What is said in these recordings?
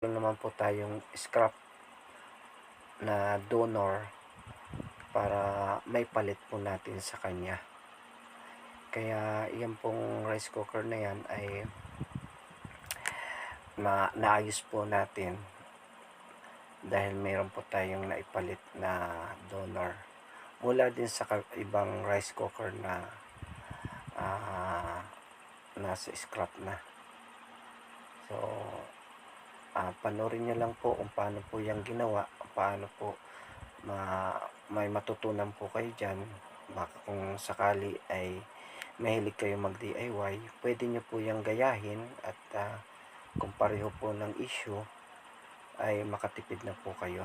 naman po tayong scrap na donor para may palit po natin sa kanya. Kaya yan pong rice cooker na yan ay naayos po natin dahil mayroon po tayong naipalit na donor mula din sa ibang rice cooker na nasa scrap na. So panoorin nyo lang po kung paano po yung ginawa, paano po may matutunan po kayo dyan. Baka kung sakali ay mahilig kayo mag DIY, pwede nyo po yung gayahin at kung pareho po ng issue ay makatipid na po kayo.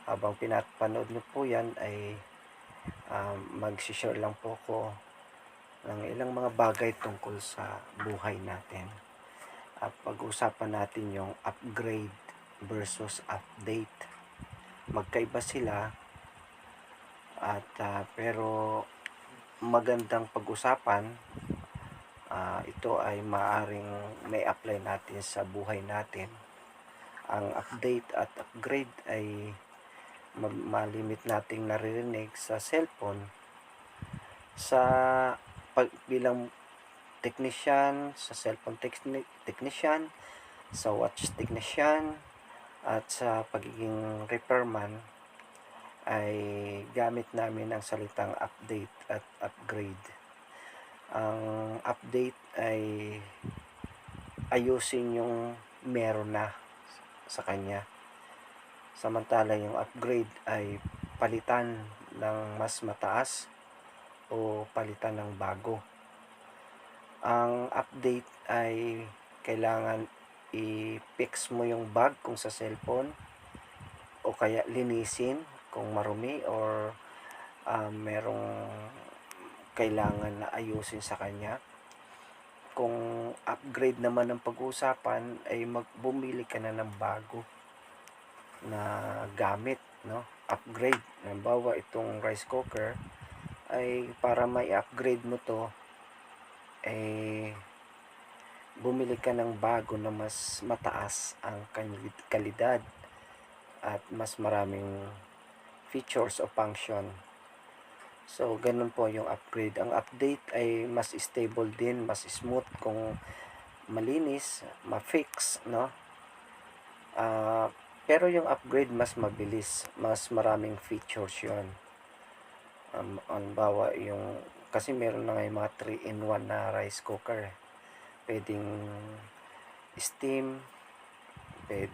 Habang pinapanood nyo po yan ay mag-share lang po ko ng ilang mga bagay tungkol sa buhay natin. At pag-usapan natin yung upgrade versus update. Magkaiba sila at pero magandang pag-usapan. Ito ay maaring may apply natin sa buhay natin. Ang update at upgrade ay malimit nating naririnig sa cellphone sa bilang technician, sa cellphone technician, sa watch technician, at sa pagiging repairman ay gamit namin ang salitang update at upgrade. Ang update ay ayusin yung meron na sa kanya. Samantala yung upgrade ay palitan ng mas mataas o palitan ng bago. Ang update ay kailangan i-fix mo yung bug kung sa cellphone o kaya linisin kung marumi or merong kailangan na ayusin sa kanya. Kung upgrade naman ang pag-uusapan ay bumili ka na ng bago na gamit, no? Upgrade. Halimbawa itong rice cooker ay para may upgrade mo to ay bumili ka ng bago na mas mataas ang kalidad at mas maraming features o function. So ganun po yung upgrade. Ang update ay mas stable din, mas smooth kung malinis, ma-fix, no? Pero yung upgrade mas mabilis, mas maraming features yun. Halimbawa yung kasi meron na ngayon mga 3-in-1 na rice cooker. Pwedeng steam, pwede